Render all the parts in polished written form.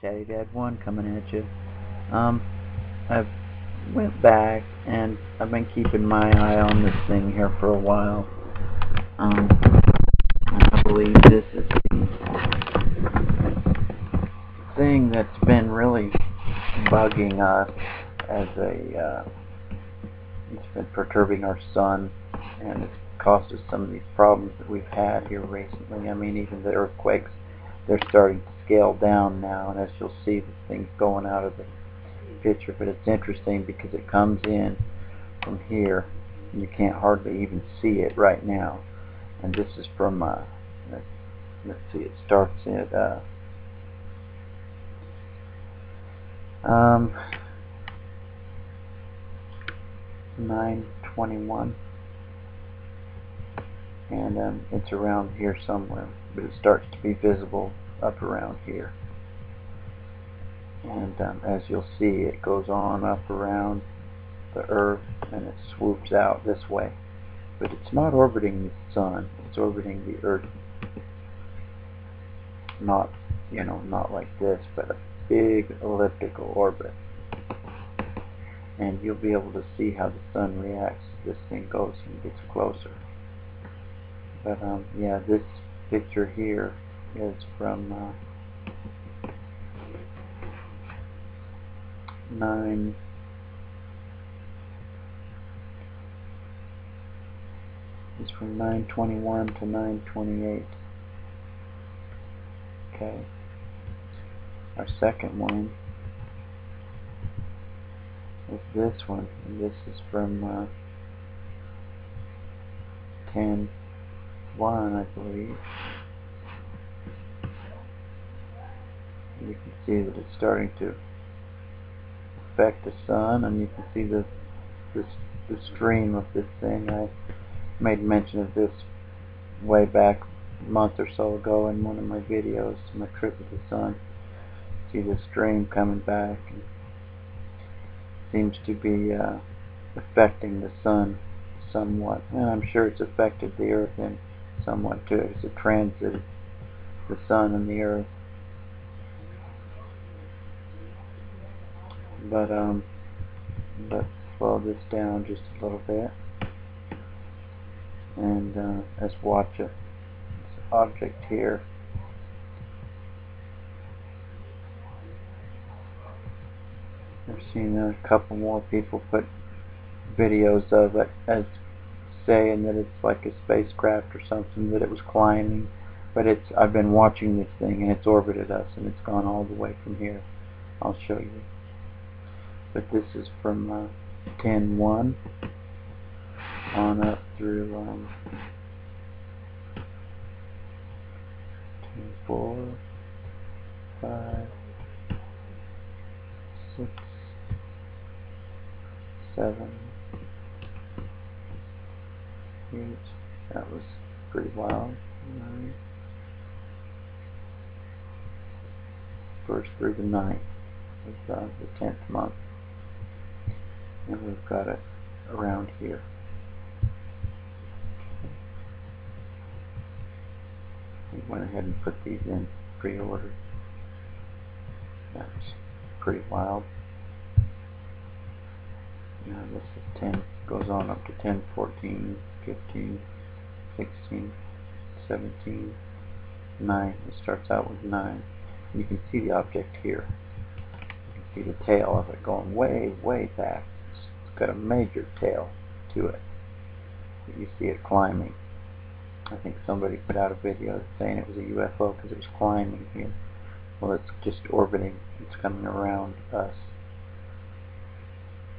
Chatty Dad 1 coming at you. I went back and I've been keeping my eye on this thing here for a while. And I believe this is the thing that's been really bugging us as it's been perturbing our sun, and it's caused us some of these problems that we've had here recently. I mean, even the earthquakes, they're starting to scale down now, and as you'll see, the thing's going out of the picture. But it's interesting because it comes in from here, and you can't hardly even see it right now. And this is from let's see, it starts at 9:21, and it's around here somewhere, but it starts to be visible up around here. And as you'll see, it goes on up around the Earth, and it swoops out this way. But it's not orbiting the sun; it's orbiting the Earth. Not, not like this, but a big elliptical orbit. And you'll be able to see how the sun reacts as this thing goes and gets closer. But yeah, this picture here is from 9:21 to 9:28. Okay. Our second one is this one, and this is from 10:1, I believe. You can see that it's starting to affect the sun, and you can see the stream of this thing. I made mention of this way back a month or so ago in one of my videos, my trip with the sun. See the stream coming back, and seems to be affecting the sun somewhat, and I'm sure it's affected the Earth in somewhat too, as it transited the sun and the Earth. But let's slow this down just a little bit, and let's watch it. This object here. I've seen a couple more people put videos of it as saying that it's like a spacecraft or something, that it was climbing. But I've been watching this thing, and it's orbited us, and it's gone all the way from here. I'll show you. But this is from 10:1 on up through 10:4, 5, 6, 7, 8. That was pretty wild. 9. First through the 9th is the 10th month, and we've got it around here. We went ahead and put these in pre-order. That's pretty wild. Now this is 10, goes on up to 10, 14, 15, 16, 17, 9. It starts out with 9. You can see the object here. You can see the tail of it going way, way back. It's got a major tail to it. You see it climbing. I think somebody put out a video saying it was a UFO because it was climbing here. Well, it's just orbiting. It's coming around us,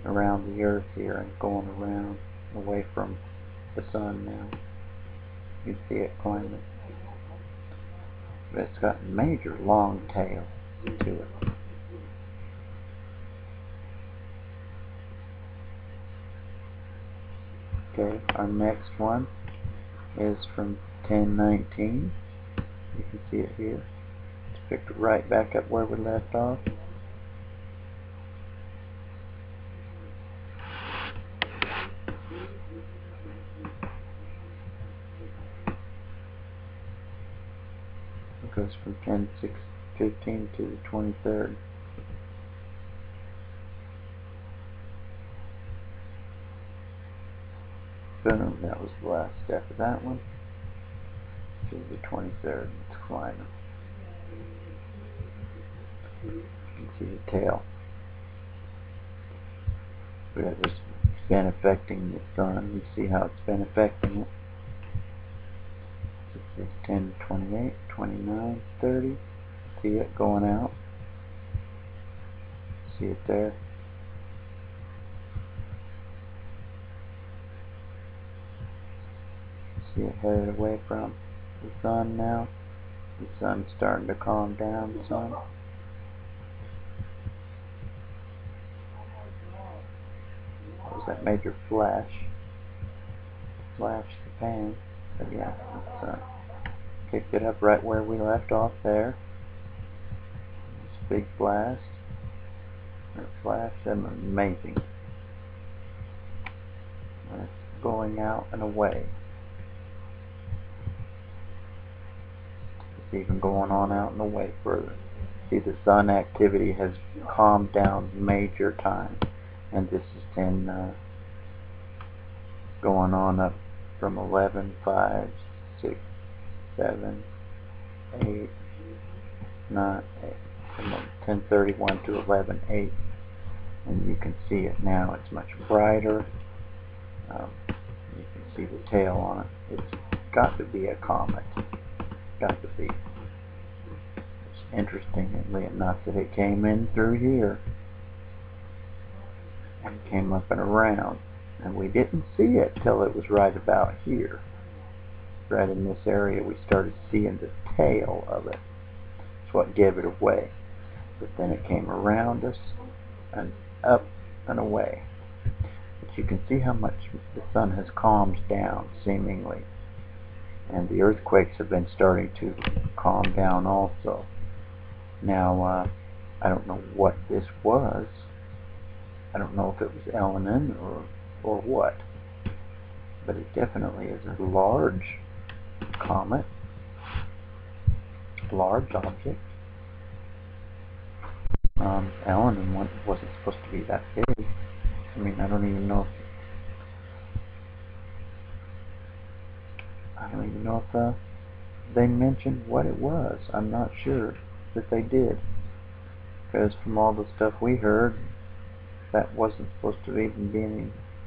around the Earth here, and going around away from the sun now. You see it climbing. But it's got a major long tail to it. Okay, our next one is from 10:19. You can see it here. It's picked right back up where we left off. It goes from 10:6 15th to the 23rd. Boom, that was the last step of that one. To the 23rd, it's climbing. You can see the tail. It's been affecting the sun. You see how it's been affecting it. This is 10, 28, 29, 30. See it going out. See it there. See it headed away from the sun now. The sun's starting to calm down some. That was that major flash. Flash the pan. But yeah, it's picked it up right where we left off there. This big blast. That flash, amazing. And it's going out and away. It's even going on out and away further. See, the sun activity has calmed down major time. And this has been going on up from 11, 5, 6, 7, 8, 9, 8, from 10:31 to 11:08, and you can see it now. It's much brighter. You can see the tail on it. It's got to be a comet. Got to be. It's interestingly enough that it came in through here and came up and around, and we didn't see it till it was right about here. Right in this area we started seeing the tail of it. That's what gave it away. But then it came around us and up and away. But you can see how much the sun has calmed down, seemingly. And the earthquakes have been starting to calm down also. Now, I don't know what this was. I don't know if it was Elenin or what. But it definitely is a large comet. Large object. Elenin wasn't supposed to be that big. I mean, I don't even know if they mentioned what it was. I'm not sure that they did, because from all the stuff we heard, that wasn't supposed to even be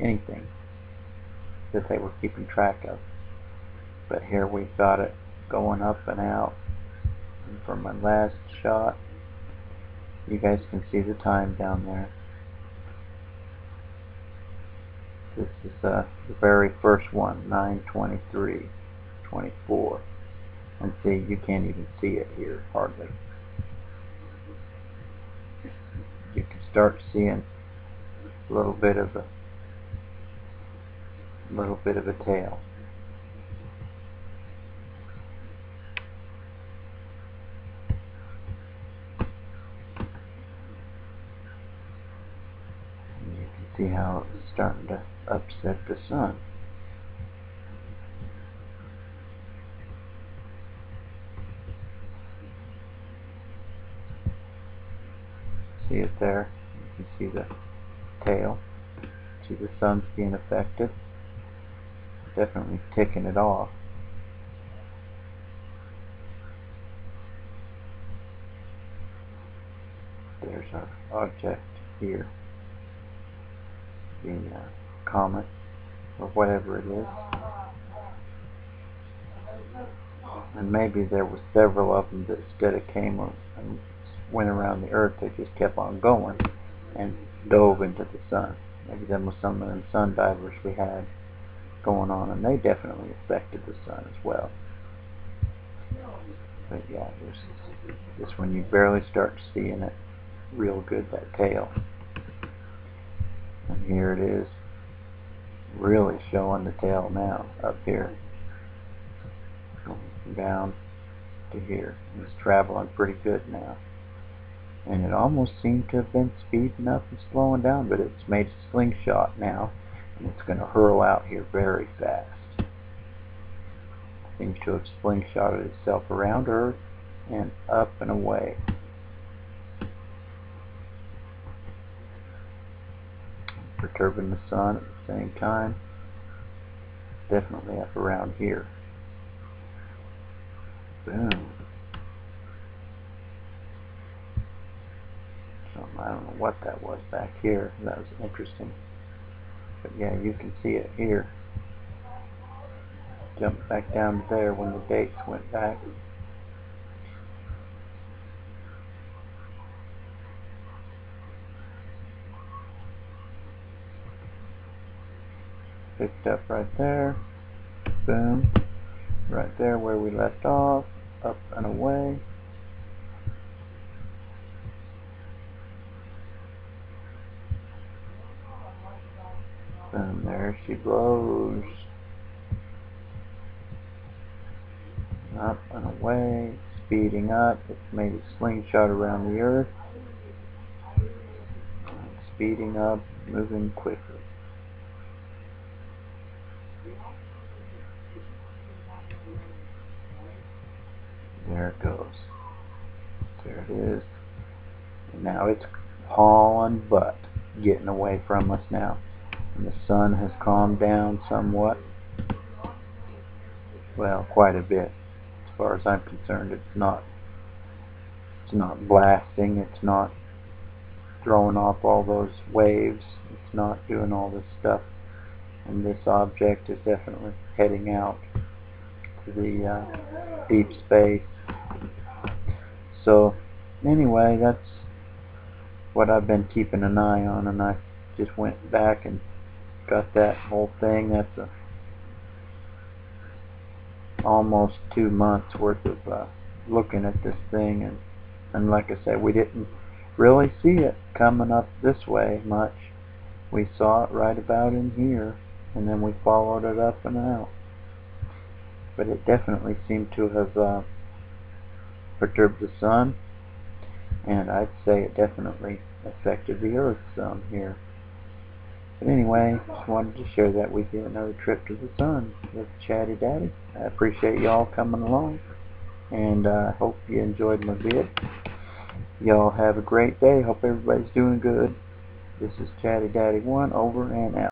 anything that they were keeping track of. But here we've got it going up and out. And from my last shot, you guys can see the time down there. This is the very first one, 9:23:24. And see, you can't even see it here, hardly. You can start seeing a little bit of a tail. And you can see how it's starting to upset the sun. See it there? You can see the tail. See the sun's being affected. Definitely ticking it off. There's our object here. The comet, or whatever it is. And maybe there were several of them that instead of came and went around the Earth, they just kept on going and dove into the sun. Maybe them was some of them sun divers we had going on, and they definitely affected the sun as well. But yeah, this when you barely start seeing it real good, that tail. And here it is, really showing the tail now, up here. Going down to here. And it's traveling pretty good now. And it almost seemed to have been speeding up and slowing down, but it's made a slingshot now, and it's going to hurl out here very fast. It seems to have slingshotted itself around Earth and up and away. Perturbing the sun at the same time. Definitely up around here. Boom. I don't know what that was back here. That was interesting. But yeah, you can see it here. Jumped back down to there when the dates went back. Picked up right there. Boom. Right there where we left off. Up and away. Boom, there she blows. Up and away. Speeding up. It's made a slingshot around the Earth. Speeding up, moving quickly. There it goes. There it is. And now it's hauling butt, getting away from us now. And the sun has calmed down somewhat. Well, quite a bit. As far as I'm concerned, it's not blasting, it's not throwing off all those waves, it's not doing all this stuff. And this object is definitely heading out to the deep space. So anyway, that's what I've been keeping an eye on, and I just went back and got that whole thing. That's almost 2 months worth of looking at this thing, and like I said, we didn't really see it coming up this way much. We saw it right about in here, and then we followed it up and out. But it definitely seemed to have perturbed the sun, and I'd say it definitely affected the Earth some here. But anyway, just wanted to share that with you. Another trip to the sun with Chatty Daddy. I appreciate y'all coming along, and I hope you enjoyed my vid. Y'all have a great day. Hope everybody's doing good. This is Chatty Daddy 1, over and out.